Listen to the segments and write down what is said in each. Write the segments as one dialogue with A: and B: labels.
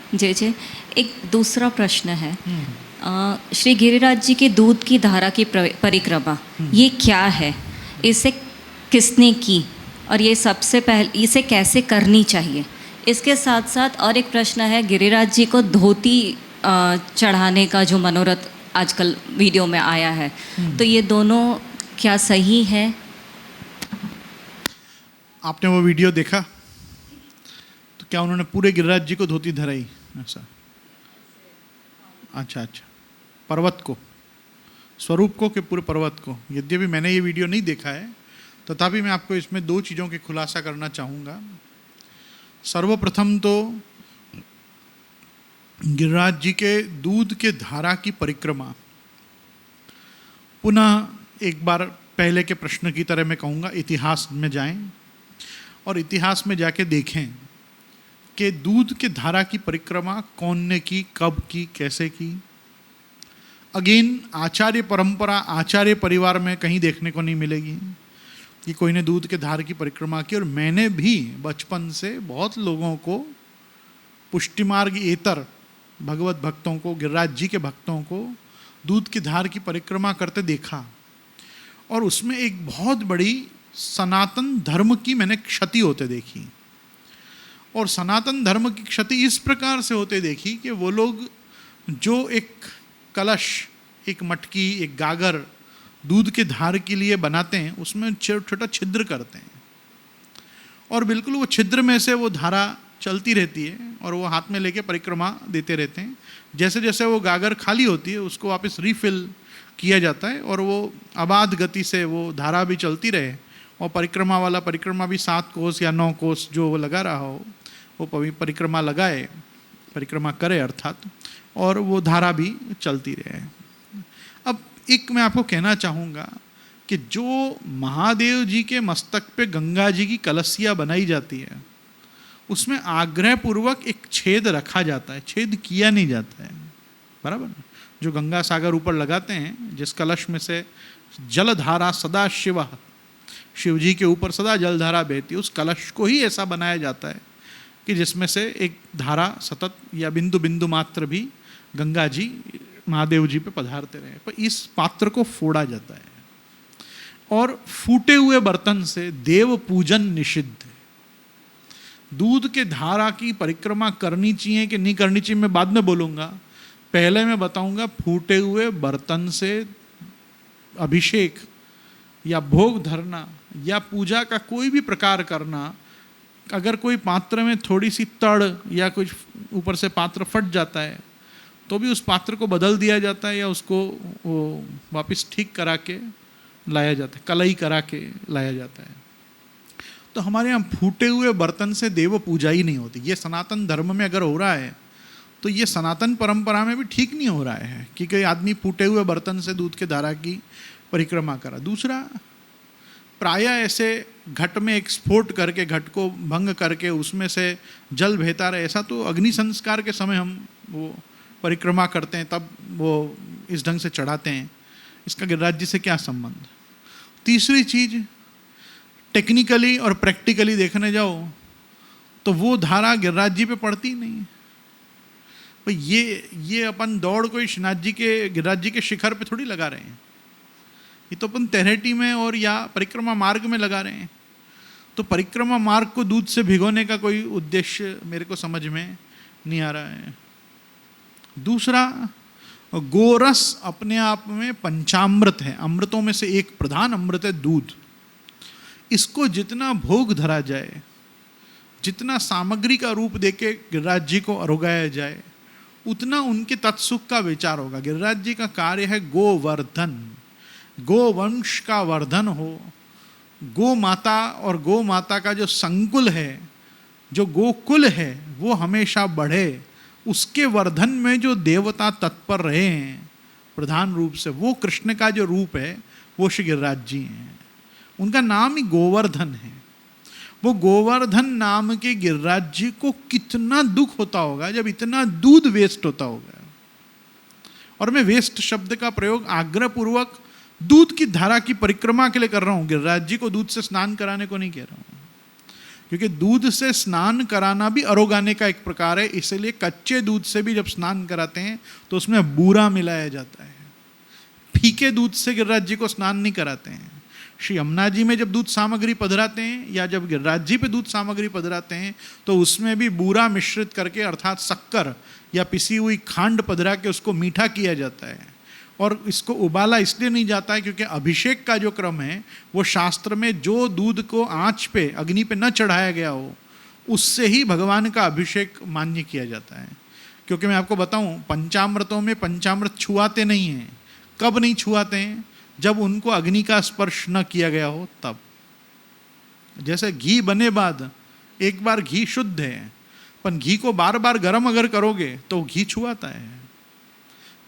A: जय जय। एक दूसरा प्रश्न है, श्री गिरिराज जी के दूध की धारा की परिक्रमा, ये क्या है, इसे किसने की और ये सबसे पहले इसे कैसे करनी चाहिए? इसके साथ साथ और एक प्रश्न है, गिरिराज जी को धोती चढ़ाने का जो मनोरथ आजकल वीडियो में आया है, तो ये दोनों क्या सही है?
B: आपने वो वीडियो देखा? तो क्या उन्होंने पूरे गिरिराज जी को धोती धराई ऐसा? अच्छा, पर्वत को, स्वरूप को कि पूरे पर्वत को? यद्यपि मैंने ये वीडियो नहीं देखा है, तथापि मैं आपको इसमें दो चीज़ों की खुलासा करना चाहूँगा। सर्वप्रथम तो गिरिराज जी के दूध के धारा की परिक्रमा, पुनः एक बार पहले के प्रश्न की तरह मैं कहूँगा, इतिहास में जाएं और इतिहास में जाके देखें कि दूध के धारा की परिक्रमा कौन ने की, कब की, कैसे की। अगेन आचार्य परंपरा, आचार्य परिवार में कहीं देखने को नहीं मिलेगी कि कोई ने दूध के धार की परिक्रमा की। और मैंने भी बचपन से बहुत लोगों को, पुष्टि मार्ग एतर भगवत भक्तों को, गिरिराज जी के भक्तों को दूध की धार की परिक्रमा करते देखा। और उसमें एक बहुत बड़ी सनातन धर्म की मैंने क्षति होते देखी। और सनातन धर्म की क्षति इस प्रकार से होते देखी कि वो लोग जो एक कलश, एक मटकी, एक गागर दूध के धार के लिए बनाते हैं, उसमें छोटा छिद्र करते हैं और बिल्कुल वो छिद्र में से वो धारा चलती रहती है और वो हाथ में लेके परिक्रमा देते रहते हैं। जैसे जैसे वो गागर खाली होती है उसको वापस रिफिल किया जाता है और वो अबाध गति से वो धारा भी चलती रहे और परिक्रमा वाला परिक्रमा भी 7 कोस या 9 कोस जो वो लगा रहा हो वो परिक्रमा लगाए, परिक्रमा करे अर्थात, और वो धारा भी चलती रहे। अब एक मैं आपको कहना चाहूँगा कि जो महादेव जी के मस्तक पे गंगा जी की कलसिया बनाई जाती है उसमें आग्रह पूर्वक एक छेद रखा जाता है, छेद किया नहीं जाता है, बराबर। जो गंगा सागर ऊपर लगाते हैं, जिस कलश में से जलधारा सदा शिव जी के ऊपर सदा जलधारा बहती है, उस कलश को ही ऐसा बनाया जाता है कि जिसमें से एक धारा सतत या बिंदु बिंदु मात्र भी गंगा जी महादेव जी पे पधारते रहे। पर इस पात्र को फोड़ा जाता है और फूटे हुए बर्तन से देव पूजन निषिद्ध है। दूध के धारा की परिक्रमा करनी चाहिए कि नहीं करनी चाहिए मैं बाद में बोलूँगा। पहले मैं बताऊँगा, फूटे हुए बर्तन से अभिषेक या भोग धरना या पूजा का कोई भी प्रकार करना, अगर कोई पात्र में थोड़ी सी तड़ या कुछ ऊपर से पात्र फट जाता है तो भी उस पात्र को बदल दिया जाता है या उसको वो वापस ठीक करा के लाया जाता है, कलई करा के लाया जाता है। तो हमारे यहाँ फूटे हुए बर्तन से देव पूजा ही नहीं होती। ये सनातन धर्म में अगर हो रहा है तो ये सनातन परंपरा में भी ठीक नहीं हो रहा है कि कोई आदमी फूटे हुए बर्तन से दूध के धारा की परिक्रमा करा। दूसरा, प्रायः ऐसे घट में एक स्फोट करके, घट को भंग करके उसमें से जल बहता रहे, ऐसा तो अग्नि संस्कार के समय हम वो परिक्रमा करते हैं, तब वो इस ढंग से चढ़ाते हैं। इसका गिरिराज जी से क्या संबंध? तीसरी चीज, टेक्निकली और प्रैक्टिकली देखने जाओ तो वो धारा गिरिराज जी पे पड़ती नहीं। तो ये अपन दौड़ कोई श्रीनाथ जी के, गिरिराज जी के शिखर पे थोड़ी लगा रहे हैं, ये तो अपन तैरेटी में और या परिक्रमा मार्ग में लगा रहे हैं। तो परिक्रमा मार्ग को दूध से भिगोने का कोई उद्देश्य मेरे को समझ में नहीं आ रहा है। दूसरा, गोरस अपने आप में पंचामृत है, अमृतों में से एक प्रधान अमृत है दूध। इसको जितना भोग धरा जाए, जितना सामग्री का रूप देके गिरिराज जी को अरोगाया जाए, उतना उनके तत्सुख का विचार होगा। गिरिराज जी का कार्य है गोवर्धन, गोवंश का वर्धन हो, गो माता और गो माता का जो संकुल है, जो गोकुल है, वो हमेशा बढ़े। उसके वर्धन में जो देवता तत्पर रहे हैं प्रधान रूप से, वो कृष्ण का जो रूप है वो श्री गिरिराज जी हैं। उनका नाम ही गोवर्धन है। वो गोवर्धन नाम के गिरिराज जी को कितना दुख होता होगा जब इतना दूध वेस्ट होता होगा। और मैं वेस्ट शब्द का प्रयोग आग्रह पूर्वक दूध की धारा की परिक्रमा के लिए कर रहा हूँ, गिरिराज जी को दूध से स्नान कराने को नहीं कह रहा हूँ। क्योंकि दूध से स्नान कराना भी अरोगाने का एक प्रकार है, इसलिए कच्चे दूध से भी जब स्नान कराते हैं तो उसमें बूरा मिलाया जाता है। फीके दूध से गिरिराज जी को स्नान नहीं कराते हैं। श्री यमुना जी में जब दूध सामग्री पधराते हैं या जब गिरिराज जी पे दूध सामग्री पधराते हैं तो उसमें भी बूरा मिश्रित करके अर्थात शक्कर या पिसी हुई खांड पधरा के उसको मीठा किया जाता है। और इसको उबाला इसलिए नहीं जाता है क्योंकि अभिषेक का जो क्रम है वो शास्त्र में जो दूध को आँच पे अग्नि पे न चढ़ाया गया हो उससे ही भगवान का अभिषेक मान्य किया जाता है। क्योंकि मैं आपको बताऊं, पंचामृतों में पंचामृत छुआते नहीं हैं। कब नहीं छुआते हैं? जब उनको अग्नि का स्पर्श न किया गया हो तब। जैसे घी बने बाद एक बार घी शुद्ध है, पर घी को बार बार गर्म अगर करोगे तो घी छुआता है।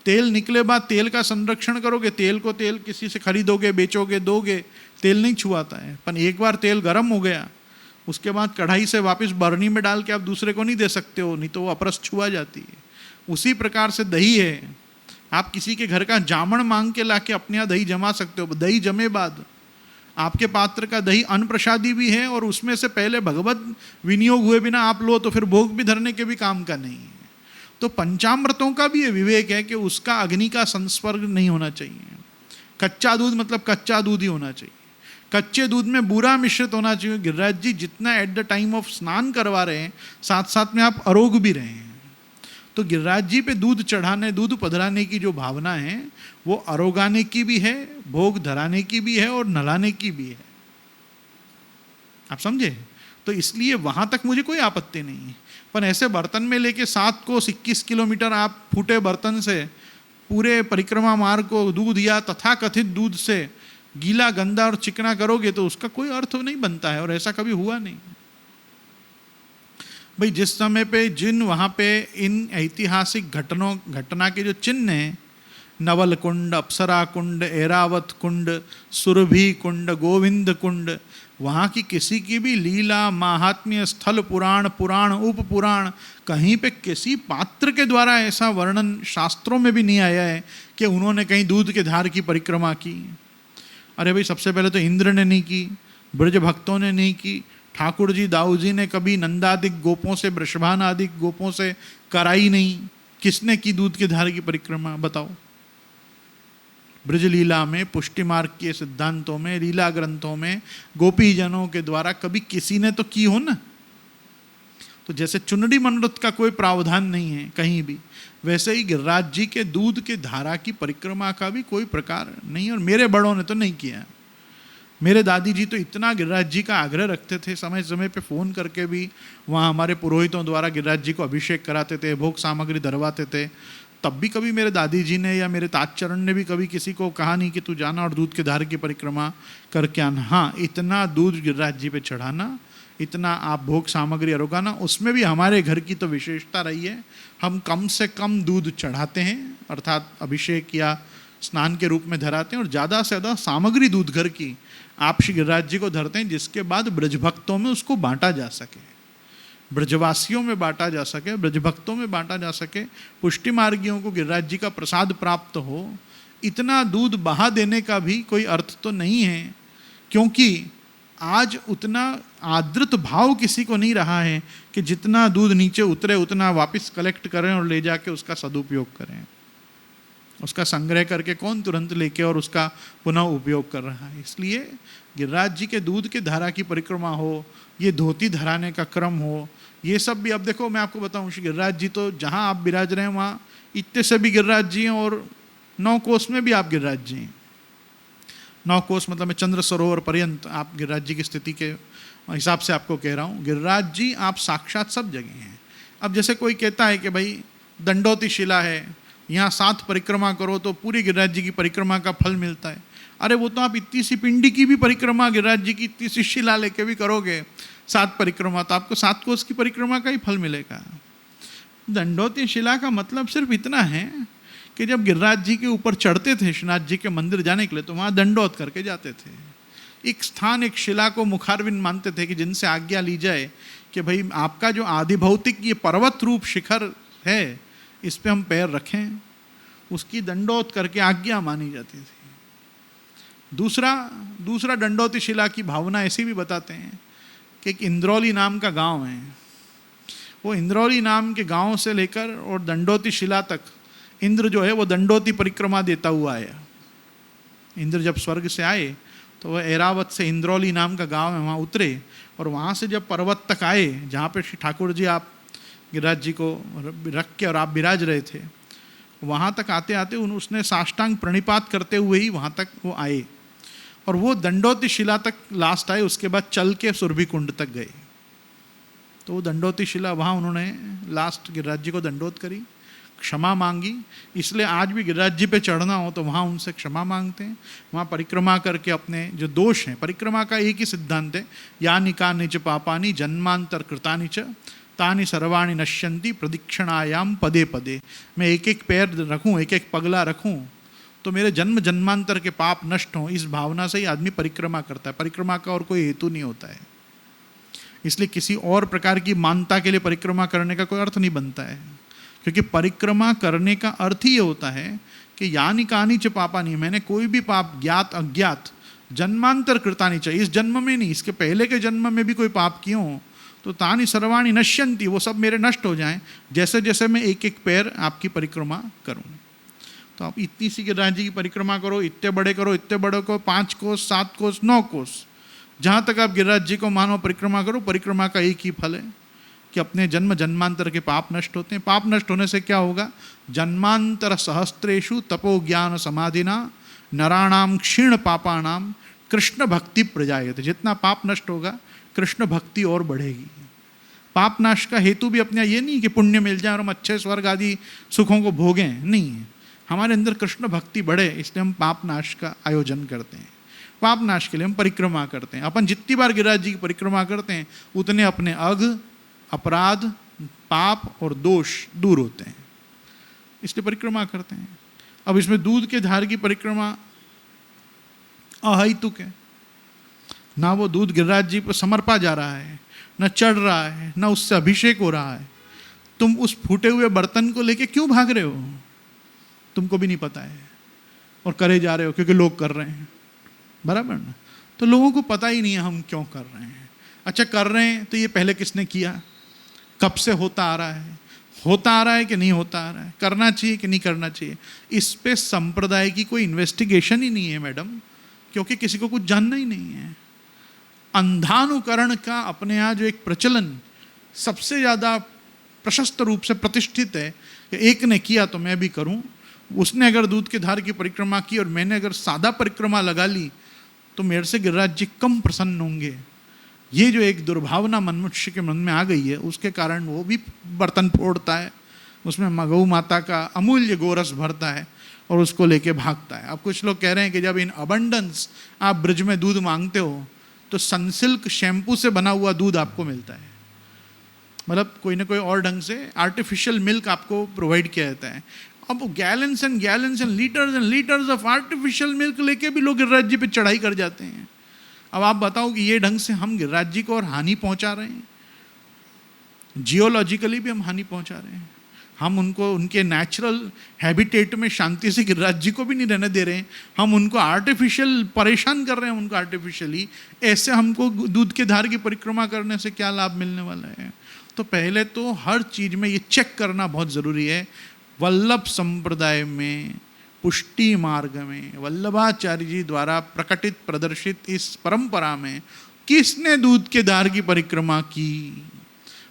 B: तेल निकले बाद तेल का संरक्षण करोगे, तेल को तेल किसी से खरीदोगे, बेचोगे, दोगे, तेल नहीं छुआता है। पर एक बार तेल गर्म हो गया उसके बाद कढ़ाई से वापस बर्नी में डाल के आप दूसरे को नहीं दे सकते हो, नहीं तो वो अपरस छुआ जाती है। उसी प्रकार से दही है, आप किसी के घर का जामन मांग के लाके अपने यहाँ दही जमा सकते हो। दही जमे बाद आपके पात्र का दही अन्न प्रसादी भी है और उसमें से पहले भगवत विनियोग हुए बिना आप लो तो फिर भोग भी धरने के भी काम का नहीं है। तो पंचामृतों का भी ये विवेक है कि उसका अग्नि का संस्पर्श नहीं होना चाहिए। कच्चा दूध मतलब कच्चा दूध ही होना चाहिए। कच्चे दूध में बूरा मिश्रित होना चाहिए। गिरिराज जी जितना एट द टाइम ऑफ स्नान करवा रहे हैं साथ साथ में आप अरोग भी रहे हैं। तो गिरिराज जी पे दूध चढ़ाने, दूध पधराने की जो भावना है वो अरोगाने की भी है, भोग धराने की भी है और नलाने की भी है। आप समझे? तो इसलिए वहां तक मुझे कोई आपत्ति नहीं है। पर ऐसे बर्तन में लेके 7 कोस 21 किलोमीटर आप फूटे बर्तन से पूरे परिक्रमा मार्ग को दूध या तथाकथित दूध से गीला, गंदा और चिकना करोगे तो उसका कोई अर्थ नहीं बनता है और ऐसा कभी हुआ नहीं। भाई जिस समय पे जिन वहाँ पे इन ऐतिहासिक घटना के जो चिन्ह हैं, नवल कुंड, अप्सरा कुंड, ऐरावत कुंड, सुरभि कुंड, गोविंद कुंड, वहाँ की किसी की भी लीला, माहात्म्य, स्थल पुराण, उप पुराण, कहीं पे किसी पात्र के द्वारा ऐसा वर्णन शास्त्रों में भी नहीं आया है कि उन्होंने कहीं दूध के धार की परिक्रमा की। अरे भाई सबसे पहले तो इंद्र ने नहीं की, ब्रज भक्तों ने नहीं की, ठाकुर जी दाऊ जी ने कभी नंदादिक गोपों से, वृषभान आदि गोपों से कराई नहीं। किसने की दूध के धार की परिक्रमा बताओ? ब्रज लीला में, पुष्टि मार्ग के सिद्धांतों में, लीला ग्रंथों में गोपी जनों के द्वारा कभी किसी ने तो की हो ना। तो जैसे चुनरी मनोरथ का कोई प्रावधान नहीं है कहीं भी, वैसे ही गिरिराज जी के दूध के धारा की परिक्रमा का भी कोई प्रकार नहीं। और मेरे बड़ों ने तो नहीं किया। मेरे दादी जी तो इतना गिरिराज जी का आग्रह रखते थे, समय समय पे फ़ोन करके भी वहाँ हमारे पुरोहितों द्वारा गिरिराज जी को अभिषेक कराते थे, भोग सामग्री धरवाते थे। तब भी कभी मेरे दादी जी ने या मेरे ताजचरण ने भी कभी किसी को कहा नहीं कि तू जाना और दूध के धार की परिक्रमा करके आना। हाँ, इतना दूध गिरिराज जी पे चढ़ाना, इतना आप भोग सामग्री अरोगाना, उसमें भी हमारे घर की तो विशेषता रही है। हम कम से कम दूध चढ़ाते हैं, अर्थात अभिषेक या स्नान के रूप में धराते हैं, और ज़्यादा से ज़्यादा सामग्री दूध घर की आप श्री गिरिराज जी को धरते हैं, जिसके बाद ब्रजभक्तों में उसको बांटा जा सके, ब्रजवासियों में बांटा जा सके, ब्रजभक्तों में बांटा जा सके, पुष्टि मार्गियों को गिरिराज जी का प्रसाद प्राप्त हो। इतना दूध बहा देने का भी कोई अर्थ तो नहीं है, क्योंकि आज उतना आदृत भाव किसी को नहीं रहा है कि जितना दूध नीचे उतरे उतना वापस कलेक्ट करें और ले जाके उसका सदुपयोग करें। उसका संग्रह करके कौन तुरंत लेके और उसका पुनः उपयोग कर रहा है। इसलिए गिरिराज जी के दूध के धारा की परिक्रमा हो, ये धोती धराने का क्रम हो, ये सब भी अब देखो मैं आपको बताऊं, श्री गिरिराज जी तो जहाँ आप विराज रहे हैं वहाँ इतने से भी गिरिराज जी हैं, और 9 कोस में भी आप गिरिराज जी हैं। 9 कोस मतलब मैं चंद्र सरोवर पर्यंत आप गिरिराज जी की स्थिति के हिसाब से आपको कह रहा हूँ। गिरिराज जी आप साक्षात सब जगह हैं। अब जैसे कोई कहता है कि भाई दंडोती शिला है, यहाँ 7 परिक्रमा करो तो पूरी गिरिराज जी की परिक्रमा का फल मिलता है। अरे वो तो आप इतनी सी पिंडी की भी परिक्रमा गिरिराज जी की इतनी सी शिला लेके भी करोगे 7 परिक्रमा, तो आपको 7 कोस की परिक्रमा का ही फल मिलेगा। दंडोती शिला का मतलब सिर्फ इतना है कि जब गिरिराज जी के ऊपर चढ़ते थे श्रीनाथ जी के मंदिर जाने के लिए, तो वहाँ दंडोत करके जाते थे। एक स्थान, एक शिला को मुखारविंद मानते थे कि जिनसे आज्ञा ली जाए कि भाई आपका जो आदिभौतिक ये पर्वत रूप शिखर है, इस पे हम पैर रखें, उसकी दंडोत करके आज्ञा मानी जाती थी। दूसरा दंडोती शिला की भावना ऐसी भी बताते हैं कि एक इंद्रौली नाम का गांव है। वो इंद्रौली नाम के गांव से लेकर और दंडोती शिला तक इंद्र जो है वो दंडोती परिक्रमा देता हुआ आया। इंद्र जब स्वर्ग से आए तो वह ऐरावत से इंद्रौली नाम का गांव है वहाँ उतरे, और वहाँ से जब पर्वत तक आए जहाँ पे श्री ठाकुर जी आप गिरिराज जी को रख के और आप विराज रहे थे, वहाँ तक आते आते उसने साष्टांग प्रणिपात करते हुए ही वहाँ तक वो आए, और वो दंडोती शिला तक लास्ट आए। उसके बाद चल के सुरभि कुंड तक गए। तो वो दंडोती शिला वहाँ उन्होंने लास्ट गिरिराज जी को दंडोत करी, क्षमा मांगी। इसलिए आज भी गिरिराज जी पे चढ़ना हो तो वहाँ उनसे क्षमा मांगते हैं। वहाँ परिक्रमा करके अपने जो दोष हैं, परिक्रमा का एक ही सिद्धांत है, यानि कानि च पापानि जन्मांतर कृतानि च तानि सर्वाणि नश्यन्ति प्रदक्षिणायाम पदे पदे। मैं एक एक पैर रखूँ, एक एक पगला रखूँ तो मेरे जन्म जन्मांतर के पाप नष्ट हों, इस भावना से ही आदमी परिक्रमा करता है। परिक्रमा का और कोई हेतु नहीं होता है। इसलिए किसी और प्रकार की मानता के लिए परिक्रमा करने का कोई अर्थ नहीं बनता है, क्योंकि परिक्रमा करने का अर्थ ही ये होता है कि यानि कानि च पापानि, मैंने कोई भी पाप ज्ञात अज्ञात जन्मांतर कृतानि च, इस जन्म में नहीं इसके पहले के जन्म में भी कोई पाप किए हों तो तानि सर्वाणि नश्यन्ति, वो सब मेरे नष्ट हो जाएं जैसे जैसे मैं एक एक पैर आपकी परिक्रमा करूं। तो आप इतनी सी गिरिराज जी की परिक्रमा करो, इतने बड़े करो, इतने बड़े को 5 कोस 7 कोस 9 कोस, जहाँ तक आप गिरिराज जी को मानो परिक्रमा करो, परिक्रमा का एक ही फल है कि अपने जन्म जन्मांतर के पाप नष्ट होते हैं। पाप नष्ट होने से क्या होगा? जन्मांतर सहस्त्रेषु तपो ज्ञान समाधिना नराणाम क्षीण पापानाम कृष्ण भक्ति प्रजायते। जितना पाप नष्ट होगा कृष्ण भक्ति और बढ़ेगी। पाप नाश का हेतु भी अपने ये नहीं कि पुण्य मिल जाए और हम अच्छे स्वर्ग आदि सुखों को भोगें, नहीं, हमारे अंदर कृष्ण भक्ति बढ़े, इसलिए हम पाप नाश का आयोजन करते हैं। पाप नाश के लिए हम परिक्रमा करते हैं। अपन जितनी बार गिरिराज जी की परिक्रमा करते हैं उतने अपने अघ अपराध पाप और दोष दूर होते हैं, इसलिए परिक्रमा करते हैं। अब इसमें दूध के धार की परिक्रमा अहैतुक है। ना वो दूध गिरिराज जी पर समर्पा जा रहा है, न चढ़ रहा है, न उससे अभिषेक हो रहा है। तुम उस फूटे हुए बर्तन को लेके क्यों भाग रहे हो? तुमको भी नहीं पता है और करे जा रहे हो क्योंकि लोग कर रहे हैं, बराबर ना? तो लोगों को पता ही नहीं है हम क्यों कर रहे हैं। अच्छा, कर रहे हैं तो ये पहले किसने किया, कब से होता आ रहा है, होता आ रहा है कि नहीं होता आ रहा है, करना चाहिए कि नहीं करना चाहिए, इस पे संप्रदाय की कोई इन्वेस्टिगेशन ही नहीं है मैडम, क्योंकि किसी को कुछ जानना ही नहीं है। अंधानुकरण का अपने यहाँ जो एक प्रचलन सबसे ज़्यादा प्रशस्त रूप से प्रतिष्ठित है कि एक ने किया तो मैं भी करूं। उसने अगर दूध के धार की परिक्रमा की और मैंने अगर सादा परिक्रमा लगा ली तो मेरे से गिरिराज जी कम प्रसन्न होंगे। ये जो एक दुर्भावना मनुष्य के मन में आ गई है उसके कारण वो भी बर्तन फोड़ता है, उसमें गौ माता का अमूल्य गोरस भरता है और उसको लेके भागता है। अब कुछ लोग कह रहे हैं कि जब इन अबंडेंस आप ब्रिज में दूध मांगते हो तो सनसिल्क शैम्पू से बना हुआ दूध आपको मिलता है, मतलब कोई ना कोई और ढंग से आर्टिफिशियल मिल्क आपको प्रोवाइड किया जाता है। अब gallons and litres of artificial milk लेके भी लोग गिरिराज जी पे चढ़ाई कर जाते हैं। अब आप बताओ कि ये ढंग से हम गिरिराज जी को और हानि पहुंचा रहे हैं, जियोलॉजिकली भी हम हानि पहुंचा रहे हैं। हम उनको उनके नेचुरल हैबिटेट में शांति से गिरिराज जी को भी नहीं रहने दे रहे हैं, हम उनको आर्टिफिशियल परेशान कर रहे हैं उनको आर्टिफिशियली। ऐसे हमको दूध के धार की परिक्रमा करने से क्या लाभ मिलने वाला है? तो पहले तो हर चीज़ में ये चेक करना बहुत ज़रूरी है। वल्लभ संप्रदाय में पुष्टि मार्ग में वल्लभाचार्य जी द्वारा प्रकटित प्रदर्शित इस परंपरा में किसने दूध के धार की परिक्रमा की?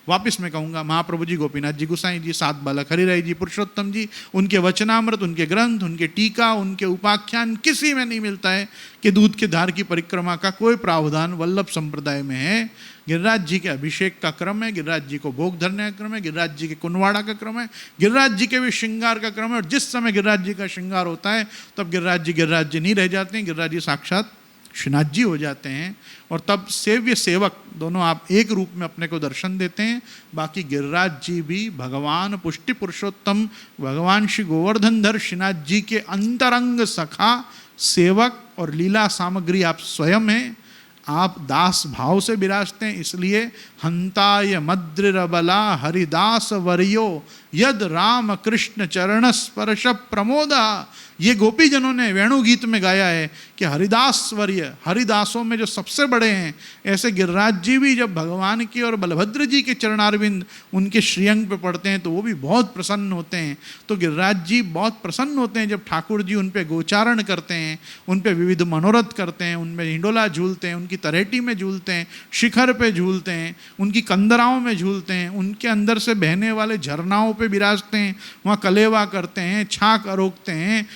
B: वापिस मैं कहूँगा महाप्रभु जी, गोपीनाथ जी गोसाई जी, सात बालक हरिराय जी, पुरुषोत्तम जी, उनके वचनामृत, उनके ग्रंथ, उनके टीका, उनके उपाख्यान, किसी में नहीं मिलता है कि दूध के धार की परिक्रमा का कोई प्रावधान वल्लभ संप्रदाय में है। गिरिराज जी के अभिषेक का क्रम है, गिरिराज जी को भोग धरने का क्रम है, गिरिराज जी के कुनवाड़ा का क्रम है, गिरिराज जी के भी श्रृंगार का क्रम है। और जिस समय गिरिराज जी का श्रृंगार होता है तब गिरिराज जी नहीं रह जाते हैं, गिरिराज जी साक्षात श्रीनाथ जी हो जाते हैं। और तब सेव्य सेवक दोनों आप एक रूप में अपने को दर्शन देते हैं। बाकी गिरिराज जी भी भगवान पुष्टि पुरुषोत्तम भगवान श्री गोवर्धन धर श्रीनाथ जी के अंतरंग सखा सेवक और लीला सामग्री आप स्वयं हैं। आप दास भाव से विराजते हैं, इसलिए हंताय मद्रिरबला हरिदास वर्यो यद राम कृष्ण चरण स्पर्श प्रमोदा। ये गोपी जनों ने वेणु गीत में गाया है कि हरिदास वर्य, हरिदासों में जो सबसे बड़े हैं, ऐसे गिरिराज जी भी जब भगवान की और बलभद्र जी के चरणारविंद उनके श्रीअंग पे पड़ते हैं तो वो भी बहुत प्रसन्न होते हैं। तो गिरिराज जी बहुत प्रसन्न होते हैं जब ठाकुर जी उन पे गोचारण करते हैं, उन पे विविध मनोरथ करते हैं, उनमें हिंडोला झूलते हैं, उनकी तरेटी में झूलते हैं, शिखर पे झूलते हैं, उनकी कंदराओं में झूलते हैं, उनके अंदर से बहने वाले झरनाओं पे विराजते हैं, वहाँ कलेवा करते हैं, छाक अरोकते हैं,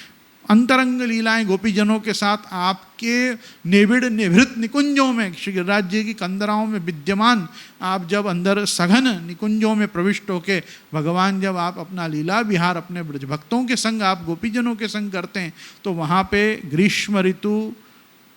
B: अंतरंग लीलाएं गोपीजनों के साथ आपके निबिड़ निभृत निकुंजों में, श्री गिरिराज जी की कंदराओं में विद्यमान आप जब अंदर सघन निकुंजों में प्रविष्ट होके भगवान जब आप अपना लीला विहार अपने ब्रज भक्तों के संग आप गोपीजनों के संग करते हैं तो वहाँ पे ग्रीष्म ऋतु,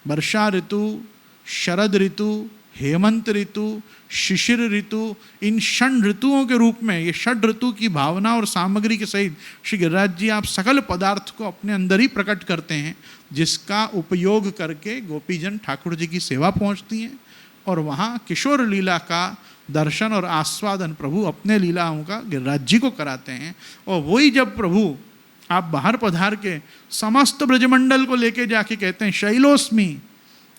B: वर्षा ऋतु, शरद ऋतु, हेमंत ऋतु, शिशिर ऋतु, इन षण ऋतुओं के रूप में, ये षड ऋतु की भावना और सामग्री के सहित श्री गिरिराज जी आप सकल पदार्थ को अपने अंदर ही प्रकट करते हैं, जिसका उपयोग करके गोपीजन ठाकुर जी की सेवा पहुंचती हैं और वहाँ किशोर लीला का दर्शन और आस्वादन प्रभु अपने लीलाओं का गिरिराज जी को कराते हैं। और वही जब प्रभु आप बाहर पधार के समस्त ब्रजमंडल को लेके जाके कहते हैं शैलोस्मी,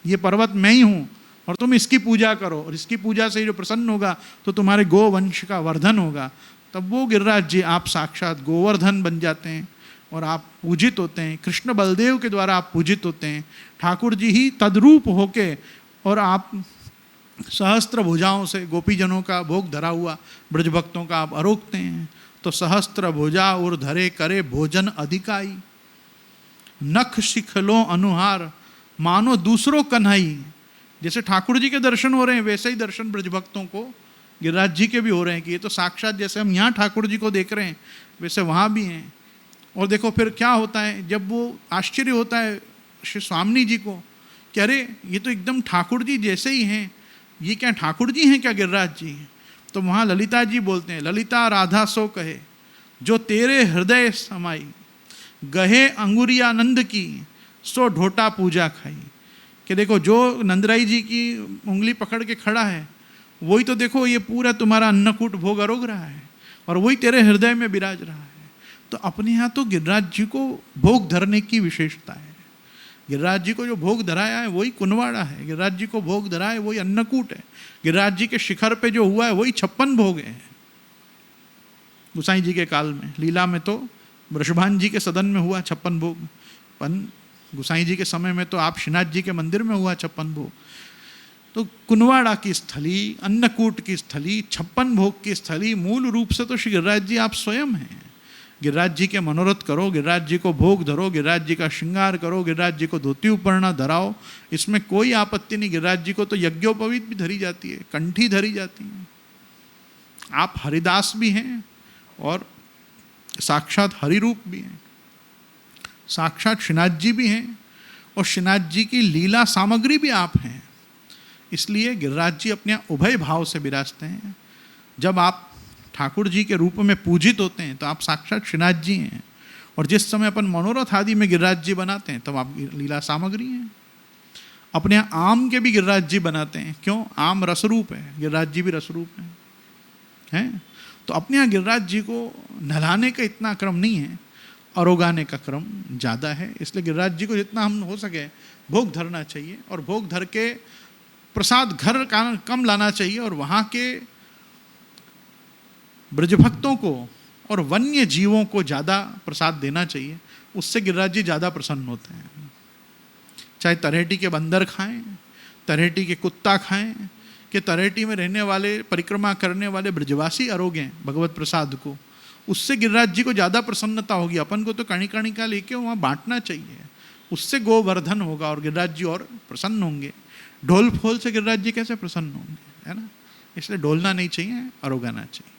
B: ये पर्वत मैं ही हूँ और तुम इसकी पूजा करो, और इसकी पूजा से जो प्रसन्न होगा तो तुम्हारे गोवंश का वर्धन होगा, तब वो गिरिराज जी आप साक्षात गोवर्धन बन जाते हैं और आप पूजित होते हैं। कृष्ण बलदेव के द्वारा आप पूजित होते हैं, ठाकुर जी ही तद्रूप होके, और आप सहस्त्र भुजाओं से गोपीजनों का भोग धरा हुआ ब्रज भक्तों का आप अरोकते हैं। तो सहस्त्र भुजा उर धरे करे भोजन अधिकाई, नख शिखलो अनुहार मानो दूसरों कन्हई। जैसे ठाकुर जी के दर्शन हो रहे हैं वैसे ही दर्शन ब्रज भक्तों को गिरिराज जी के भी हो रहे हैं कि ये तो साक्षात जैसे हम यहाँ ठाकुर जी को देख रहे हैं वैसे वहाँ भी हैं। और देखो फिर क्या होता है, जब वो आश्चर्य होता है श्री स्वामी जी को कि अरे ये तो एकदम ठाकुर जी जैसे ही हैं, ये क्या ठाकुर जी हैं क्या गिरिराज जी? तो वहाँ ललिता जी बोलते हैं, ललिता राधा सो कहे जो तेरे हृदय समाई, गहे अंगुरियानंद की सो ढोटा पूजा खाई। कि देखो जो नंदराई जी की उंगली पकड़ के खड़ा है वही तो देखो ये पूरा तुम्हारा अन्नकूट भोग अरोग रहा है और वही तेरे हृदय में विराज रहा है। तो अपने यहाँ तो गिरिराज जी को भोग धरने की विशेषता है। गिरिराज जी को जो भोग धराया है वही कुनवाड़ा है, गिरिराज जी को भोग धरा है वही अन्नकूट है, गिरिराज जी के शिखर पे जो हुआ है वही 56 भोग हैं। गुसाई जी के काल में लीला में तो वृषभान जी के सदन में हुआ 56 भोग, पन गुसाई जी के समय में तो आप श्रीनाथ जी के मंदिर में हुआ 56 भोग। तो कुनवाड़ा की स्थली, अन्नकूट की स्थली, 56 भोग की स्थली मूल रूप से तो श्री गिरिराज जी आप स्वयं हैं। गिरिराज जी के मनोरथ करो, गिरिराज जी को भोग धरो, गिरिराज जी का श्रृंगार करो, गिरिराज जी को धोती उपरना धराओ, इसमें कोई आपत्ति नहीं। गिरिराज जी को तो यज्ञोपवीत भी धरी जाती है, कंठी धरी जाती है। आप हरिदास भी हैं और साक्षात हरिरूप भी हैं, साक्षात श्रीनाथ जी भी हैं और श्रीनाथ जी की लीला सामग्री भी आप हैं। इसलिए गिरिराज जी अपने उभय भाव से विराजते हैं। जब आप ठाकुर जी के रूप में पूजित होते हैं तो आप साक्षात श्रीनाथ जी हैं, और जिस समय अपन मनोरथ आदि में गिरिराज जी बनाते हैं तब आप लीला सामग्री हैं। अपने यहाँ आम के भी गिरिराज जी बनाते हैं, क्यों? आम रसरूप है, गिरिराज जी भी रसरूप हैं। तो अपने यहाँ गिरिराज जी को नहलाने का इतना क्रम नहीं है, अरोगाने का क्रम ज़्यादा है। इसलिए गिरिराज जी को जितना हम हो सके भोग धरना चाहिए और भोग धर के प्रसाद घर का कम लाना चाहिए, और वहाँ के ब्रजभक्तों को और वन्य जीवों को ज़्यादा प्रसाद देना चाहिए। उससे गिरिराज जी ज़्यादा प्रसन्न होते हैं। चाहे तरहेटी के बंदर खाएं, तरहेटी के कुत्ता खाएं, कि तरहेटी में रहने वाले परिक्रमा करने वाले ब्रजवासी अरोगें भगवत प्रसाद को, उससे गिरिराज जी को ज़्यादा प्रसन्नता होगी। अपन को तो कणी कणी का लेके वहाँ बांटना चाहिए, उससे गोवर्धन होगा और गिरिराज जी और प्रसन्न होंगे। ढोल फोल से गिरिराज जी कैसे प्रसन्न होंगे, है ना? इसलिए ढोलना नहीं चाहिए, अरोगाना चाहिए।